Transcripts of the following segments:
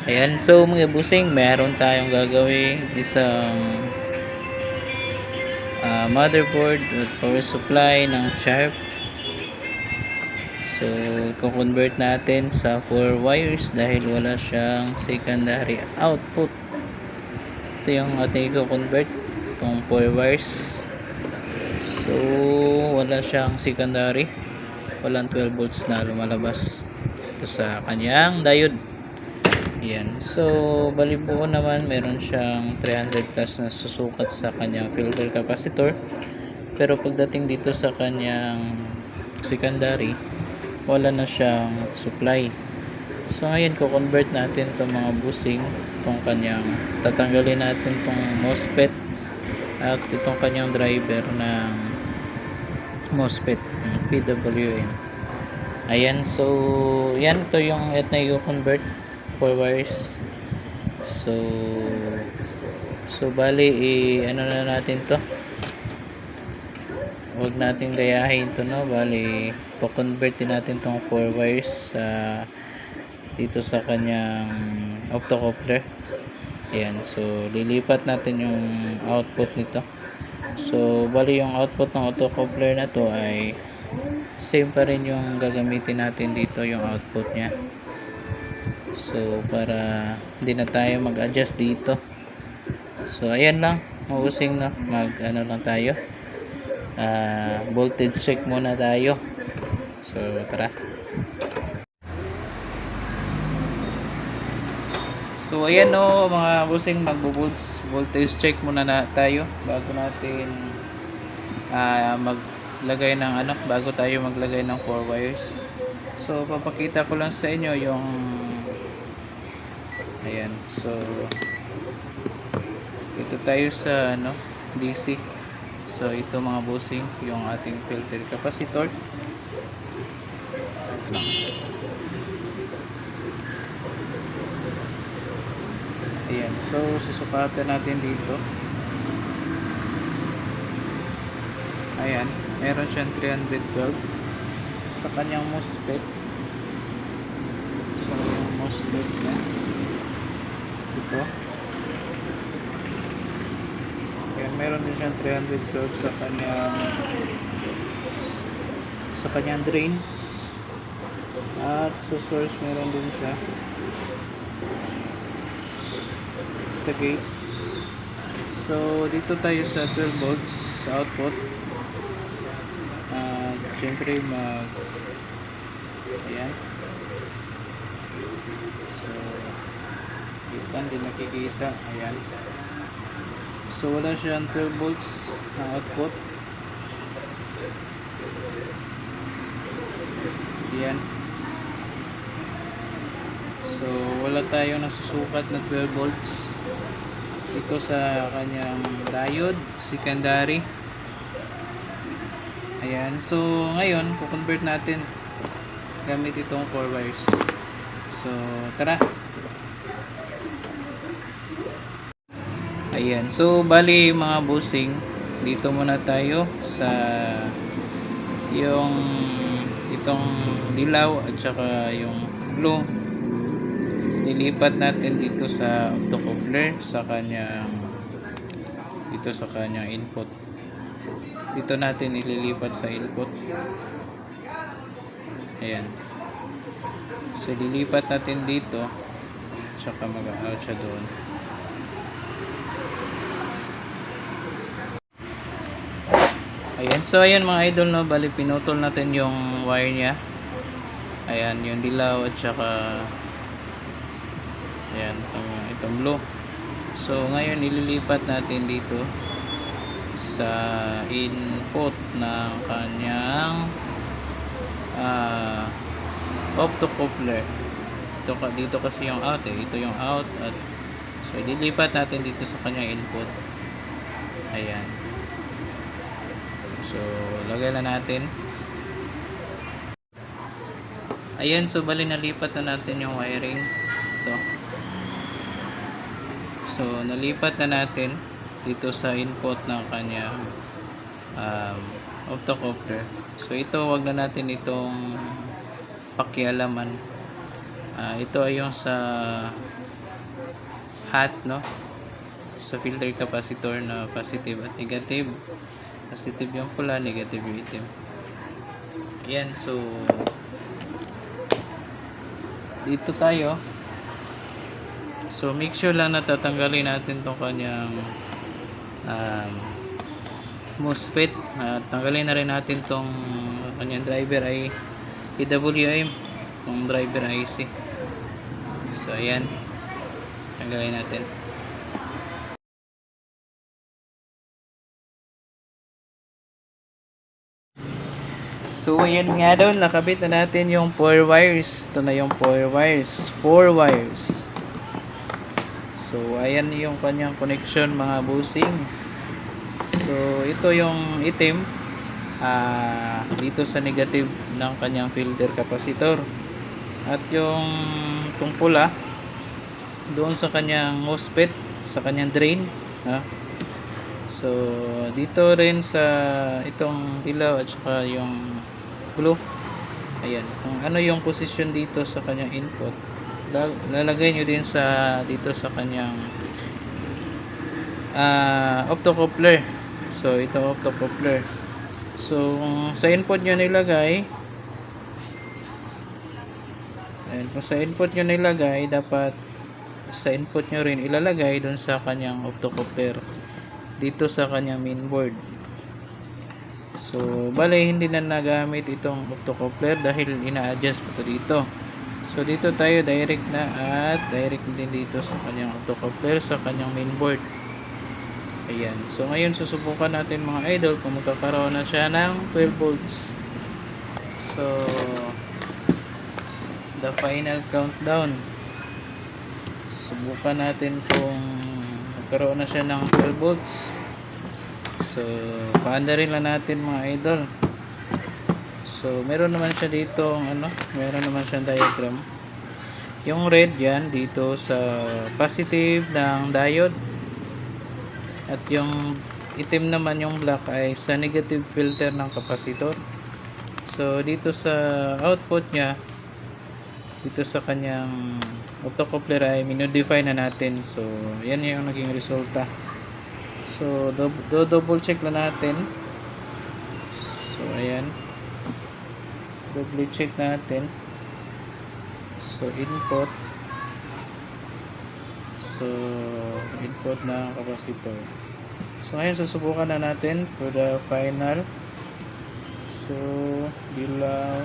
Ayan, so mga busing, meron tayong gagawin isang motherboard at power supply ng Sharp. So, i-convert natin sa 4 wires dahil wala siyang secondary output. Ito yung ating i-convert, itong 4 wires. So, wala siyang secondary. Walang 12 volts na lumalabas. Ito sa kanyang diode. Yan. So, balibuo naman, meron siyang 300 plus na susukat sa kanyang filter capacitor. Pero pagdating dito sa kanyang secondary, wala na siyang supply. So, ngayon, ko-convert natin itong mga busing, itong kanyang, tatanggalin natin itong MOSFET at itong kanyang driver ng MOSFET, PWM. Ayan, so, yan, ito yung na i-convert 4 wires. So bali ano na natin to, huwag natin gayahin to, no. Bali po-convert din natin tong 4 wires dito sa kanyang optocoupler. Ayan, so lilipat natin yung output nito. So bali yung output ng optocoupler na to ay same pa rin yung gagamitin natin dito, yung output nya. So para hindi na tayo mag-adjust dito. So ayan lang, mausing na mag-ano lang tayo, voltage check muna tayo. So tara. So ayan, no, mga busing, voltage check muna na tayo bago natin maglagay ng bago tayo maglagay ng 4 wires. So papakita ko lang sa inyo yung ayan. So ito tayo sa DC. So ito mga busing, yung ating filter capacitor. Ayan, so susukatan natin dito. Ayan, meron siyang 312 sa kanyang MOSFET. So yung MOSFET na ito. Ayan, meron din siyang 312 sa kanyang drain. At sa source meron din siya sa gate. So dito tayo sa 12 volts sa output. Siyempre ayan. So dito din nakikita. Ayan. So wala siyang 12 volts na output. Ayan. So wala tayong nasusukat na 12 volts dito sa kanyang diode secondary. Ayan. So ngayon po-convert natin gamit itong 4 wires. So tara. Ayan. So bali mga busing, dito muna tayo sa itong dilaw at saka yung blue. Nilipat natin dito sa optocoupler dito sa kanyang input. Dito natin ililipat sa input. Ayan. So lilipat natin dito, saka mag-out siya doon. Ayan, so ayan mga idol, no, bali pinutol natin yung wire nya. Ayan, yung dilaw at saka ayan, itong blue. So ngayon ililipat natin dito sa input ng kanyang optocoupler. Dito kasi yung out, ito yung out, at so ililipat natin dito sa kanyang input. Ayan. So lagay na natin. Ayan, so bali nalipat na natin yung wiring. Ito. So nalipat na natin dito sa input ng kanyang optocoupler. So ito, wag na natin itong pakialaman. Ito ay yung sa hot, no, sa filter capacitor na positive at negative. Positive yung pula, negative yung itim. Yan, so dito tayo. So make sure lang na tatanggalin natin tong kanyang MOSFET. Tanggalin na rin natin tong kanyang driver ay PWM, tong driver IC. So ayan, tanggalin natin. So ayan nga daw, nakabit na natin yung 4 wires. Ito na yung 4 wires. 4 wires. So ayan yung kanyang connection mga busing. So ito yung itim dito sa negative ng kanyang filter capacitor. At yung itong pula doon sa kanyang MOSFET, sa kanyang drain. So dito rin sa itong dilaw at saka yung blue. Ayan, kung ano yung position dito sa kanyang input, lalagay nyo din sa dito sa kanyang optocoupler. So ito optocoupler. So sa input nyo nilagay, ayan, kung sa input nyo nilagay, dapat sa input nyo rin ilalagay dun sa kanyang optocoupler dito sa kanyang mainboard. So bale hindi na nagamit itong optocoupler dahil ina-adjust pa dito. So dito tayo direct na at direct din dito sa kanyang optocoupler sa kanyang mainboard. Ayan. So ngayon susubukan natin mga idol kung magkakaroon na siya ng 12 volts. So the final countdown. Subukan natin kung magkaroon na siya ng 12 volts. So paanda rin lang natin mga idol. So meron naman siya dito meron naman siyang diagram. Yung red yan dito sa positive ng diode, at yung itim naman, yung black, ay sa negative filter ng capacitor. So dito sa output nya, dito sa kanyang optocoupler ay minodify na natin. So yan yung naging resulta. So double check lang natin. So ayan, double check natin. So input, so input na capacitor. So ngayon susubukan na natin for the final. So dilaw,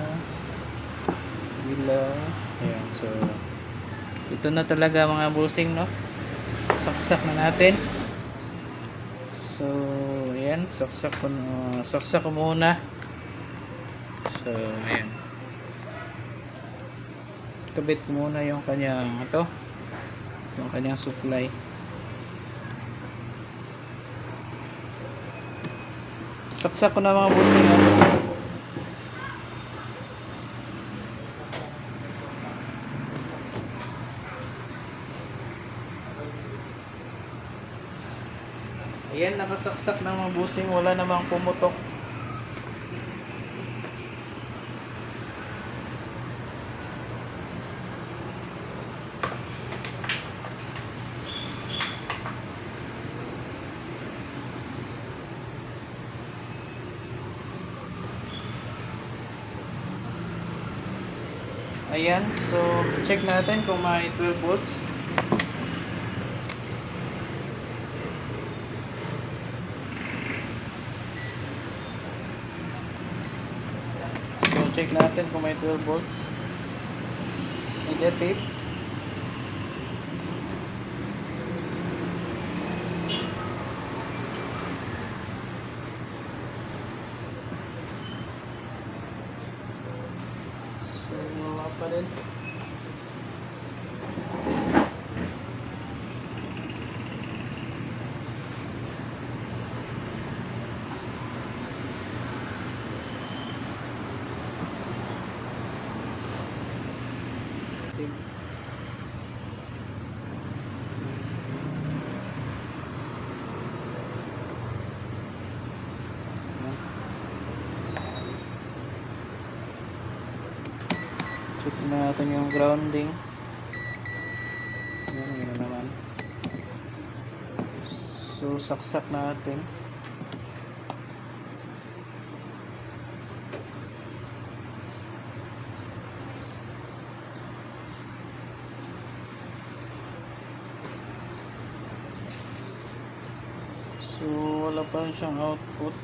ayan. So ito na talaga mga busing, no, saksak na natin. So ayan, saksak ko muna. So ayan, kabit ko muna yung kanyang yung kanyang supply. Saksak ko na mga busing. Ayan, nakasaksak na mga busing, wala namang pumutok. Ayan, so check natin kung may 12 volts. So check natin kung may 12 volts. Negative. So wala pa rin. Check natin yung grounding. Ayan, yun naman. So, saksak natin. So, wala pa rin siyang output.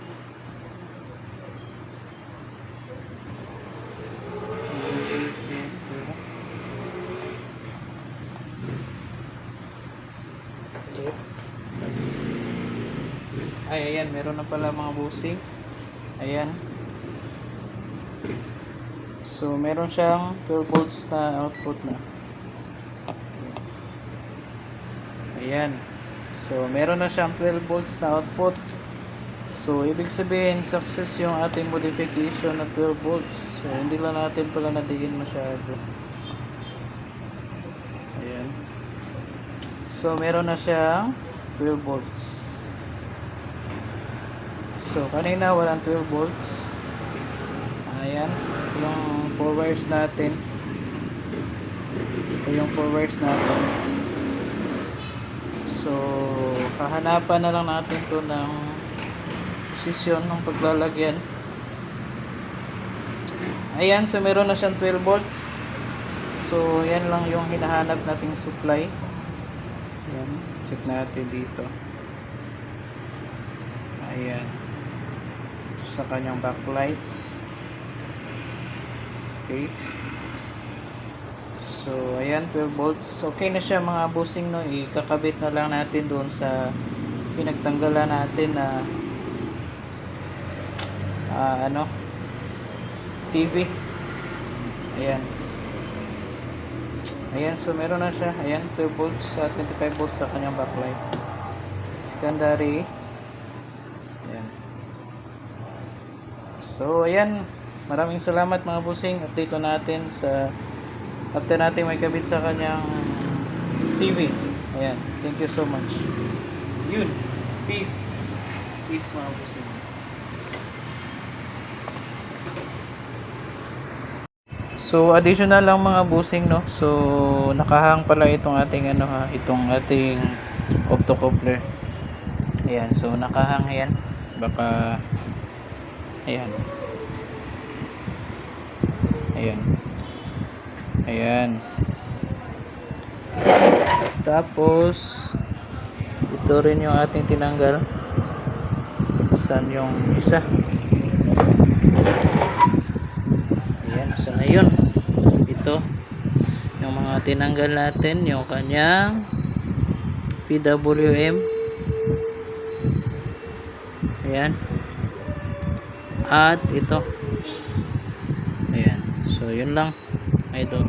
Ay, ayan, meron na pala mga busing. Ayan. So, meron siyang 12 volts na output na. Ayan. So, meron na siyang 12 volts na output. So, ibig sabihin, success yung ating modification na 12 volts. So, hindi lang natin pala nadiin masyado. Ayan. So, meron na siyang 12 volts. So, kanina walang 12 volts. Ayan. Yung 4 wires natin. Ito yung 4 wires natin. So, hahanapan na lang natin to ng posisyon ng paglalagyan. Ayan. So, meron na siyang 12 volts. So, yan lang yung hinahanap nating supply. Ayan. Check natin dito. Ayan. Sa kanyang backlight. Okay. So, ayan, 12 volts. Okay na siya mga busing, no? Ikakabit na lang natin doon sa pinagtanggalan natin na TV. Ayan. Ayan, so meron na siya. Ayan, 12 volts sa 25 volts sa kanyang backlight. Secondary. Ayan. So, ayan. Maraming salamat mga busing. Update ko natin sa after natin may kabit sa kanyang TV. Ayan. Thank you so much. Yun. Peace. Peace mga busing. So, additional lang mga busing, no? So, nakahang pala itong ating itong ating optocoupler. Ayan. So, nakahang yan. Baka ayan. Ayan. Ayan. Tapos ito rin yung ating tinanggal. Saan yung isa? Ayan. So ngayon, ito yung mga tinanggal natin, yung kanyang PWM. Ayan. At ito. Ayan. So, yun lang. Idol.